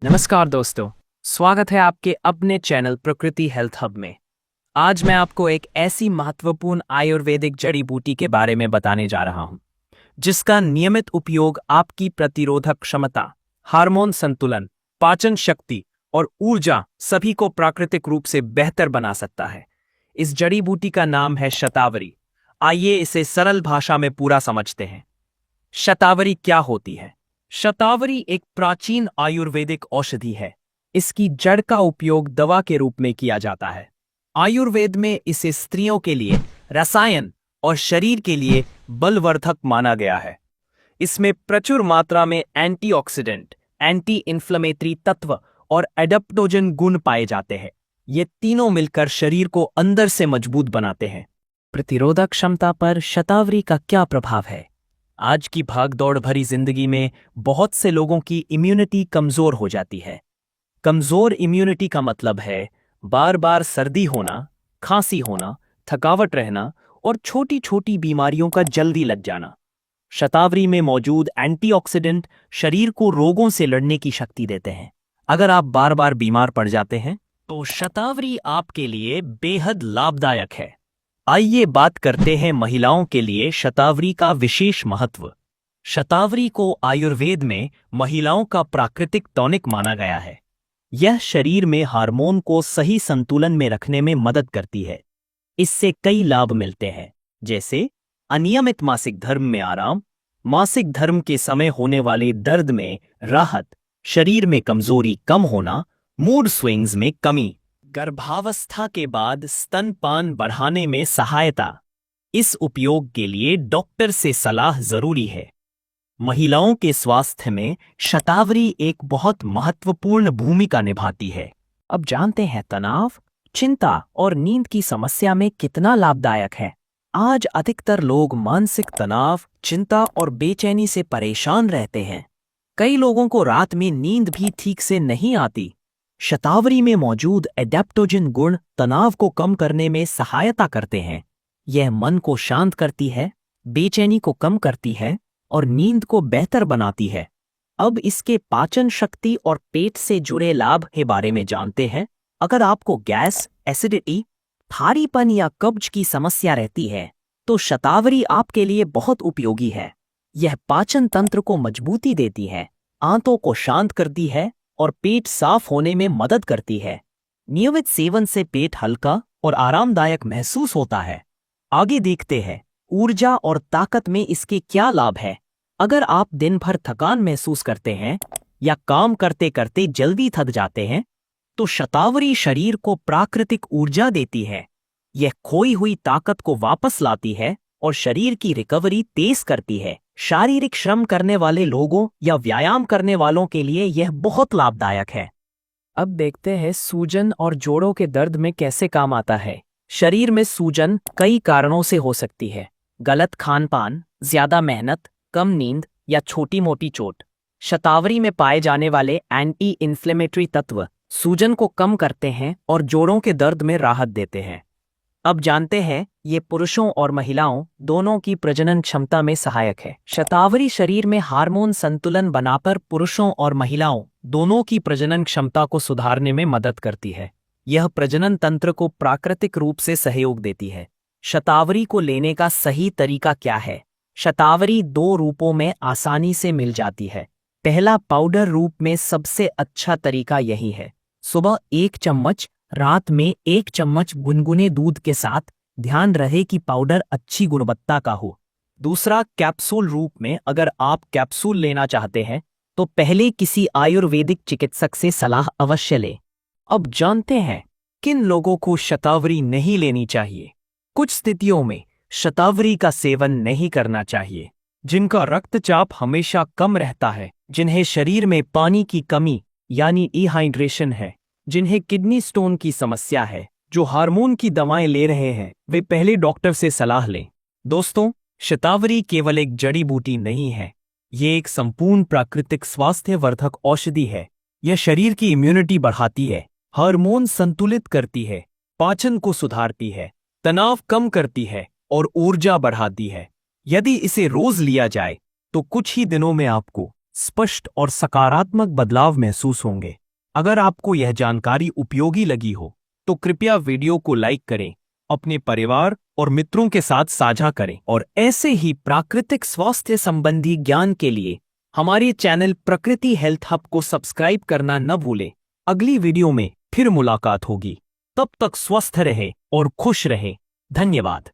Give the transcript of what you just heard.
नमस्कार दोस्तों, स्वागत है आपके अपने चैनल प्रकृति हेल्थ हब में। आज मैं आपको एक ऐसी महत्वपूर्ण आयुर्वेदिक जड़ी बूटी के बारे में बताने जा रहा हूं, जिसका नियमित उपयोग आपकी प्रतिरोधक क्षमता, हार्मोन संतुलन, पाचन शक्ति और ऊर्जा सभी को प्राकृतिक रूप से बेहतर बना सकता है। इस जड़ी बूटी का नाम है शतावरी। आइए इसे सरल भाषा में पूरा समझते हैं। शतावरी क्या होती है? शतावरी एक प्राचीन आयुर्वेदिक औषधि है। इसकी जड़ का उपयोग दवा के रूप में किया जाता है। आयुर्वेद में इसे स्त्रियों के लिए रसायन और शरीर के लिए बलवर्धक माना गया है। इसमें प्रचुर मात्रा में एंटीऑक्सीडेंट, एंटी इन्फ्लेमेटरी तत्व और एडाप्टोजन गुण पाए जाते हैं। ये तीनों मिलकर शरीर को अंदर से मजबूत बनाते हैं। प्रतिरोधक क्षमता पर शतावरी का क्या प्रभाव है? आज की भागदौड़ भरी जिंदगी में बहुत से लोगों की इम्यूनिटी कमजोर हो जाती है। कमजोर इम्यूनिटी का मतलब है बार बार सर्दी होना, खांसी होना, थकावट रहना और छोटी छोटी बीमारियों का जल्दी लग जाना। शतावरी में मौजूद एंटीऑक्सीडेंट शरीर को रोगों से लड़ने की शक्ति देते हैं। अगर आप बार बार बीमार पड़ जाते हैं तो शतावरी आपके लिए बेहद लाभदायक है। आइए बात करते हैं महिलाओं के लिए शतावरी का विशेष महत्व। शतावरी को आयुर्वेद में महिलाओं का प्राकृतिक टॉनिक माना गया है। यह शरीर में हार्मोन को सही संतुलन में रखने में मदद करती है। इससे कई लाभ मिलते हैं, जैसे अनियमित मासिक धर्म में आराम, मासिक धर्म के समय होने वाले दर्द में राहत, शरीर में कमजोरी कम होना, मूड स्विंग्स में कमी, गर्भावस्था के बाद स्तनपान बढ़ाने में सहायता। इस उपयोग के लिए डॉक्टर से सलाह जरूरी है। महिलाओं के स्वास्थ्य में शतावरी एक बहुत महत्वपूर्ण भूमिका निभाती है। अब जानते हैं तनाव, चिंता और नींद की समस्या में कितना लाभदायक है। आज अधिकतर लोग मानसिक तनाव, चिंता और बेचैनी से परेशान रहते हैं। कई लोगों को रात में नींद भी ठीक से नहीं आती। शतावरी में मौजूद एडेप्टोजन गुण तनाव को कम करने में सहायता करते हैं। यह मन को शांत करती है, बेचैनी को कम करती है और नींद को बेहतर बनाती है। अब इसके पाचन शक्ति और पेट से जुड़े लाभ के बारे में जानते हैं। अगर आपको गैस, एसिडिटी, भारीपन या कब्ज की समस्या रहती है तो शतावरी आपके लिए बहुत उपयोगी है। यह पाचन तंत्र को मजबूती देती है, आंतों को शांत करती है और पेट साफ होने में मदद करती है। नियमित सेवन से पेट हल्का और आरामदायक महसूस होता है। आगे देखते हैं ऊर्जा और ताकत में इसके क्या लाभ है। अगर आप दिन भर थकान महसूस करते हैं या काम करते करते जल्दी थक जाते हैं तो शतावरी शरीर को प्राकृतिक ऊर्जा देती है। यह खोई हुई ताकत को वापस लाती है और शरीर की रिकवरी तेज करती है। शारीरिक श्रम करने वाले लोगों या व्यायाम करने वालों के लिए यह बहुत लाभदायक है। अब देखते हैं सूजन और जोड़ों के दर्द में कैसे काम आता है। शरीर में सूजन कई कारणों से हो सकती है। गलत खान-पान, ज्यादा मेहनत, कम नींद या छोटी मोटी चोट। शतावरी में पाए जाने वाले एंटी इन्फ्लेमेटरी तत्व सूजन को कम करते हैं और जोड़ों के दर्द में राहत देते हैं। अब जानते हैं ये पुरुषों और महिलाओं दोनों की प्रजनन क्षमता में सहायक है। शतावरी शरीर में हार्मोन संतुलन बनाकर पुरुषों और महिलाओं दोनों की प्रजनन क्षमता को सुधारने में मदद करती है। यह प्रजनन तंत्र को प्राकृतिक रूप से सहयोग देती है। शतावरी को लेने का सही तरीका क्या है? शतावरी 2 रूपों में आसानी से मिल जाती है। पहला, पाउडर रूप में सबसे अच्छा तरीका यही है। सुबह 1 चम्मच, रात में 1 चम्मच गुनगुने दूध के साथ। ध्यान रहे कि पाउडर अच्छी गुणवत्ता का हो। दूसरा, कैप्सूल रूप में। अगर आप कैप्सूल लेना चाहते हैं तो पहले किसी आयुर्वेदिक चिकित्सक से सलाह अवश्य लें। अब जानते हैं किन लोगों को शतावरी नहीं लेनी चाहिए। कुछ स्थितियों में शतावरी का सेवन नहीं करना चाहिए। जिनका रक्तचाप हमेशा कम रहता है, जिन्हें शरीर में पानी की कमी यानी डिहाइड्रेशन है, जिन्हें किडनी स्टोन की समस्या है, जो हार्मोन की दवाएं ले रहे हैं, वे पहले डॉक्टर से सलाह लें। दोस्तों, शतावरी केवल एक जड़ी बूटी नहीं है, ये एक संपूर्ण प्राकृतिक स्वास्थ्यवर्धक औषधि है। यह शरीर की इम्यूनिटी बढ़ाती है, हार्मोन संतुलित करती है, पाचन को सुधारती है, तनाव कम करती है और ऊर्जा बढ़ाती है। यदि इसे रोज लिया जाए तो कुछ ही दिनों में आपको स्पष्ट और सकारात्मक बदलाव महसूस होंगे। अगर आपको यह जानकारी उपयोगी लगी हो तो कृपया वीडियो को लाइक करें, अपने परिवार और मित्रों के साथ साझा करें और ऐसे ही प्राकृतिक स्वास्थ्य संबंधी ज्ञान के लिए हमारे चैनल प्रकृति हेल्थ हब को सब्सक्राइब करना न भूलें। अगली वीडियो में फिर मुलाकात होगी। तब तक स्वस्थ रहे और खुश रहे। धन्यवाद।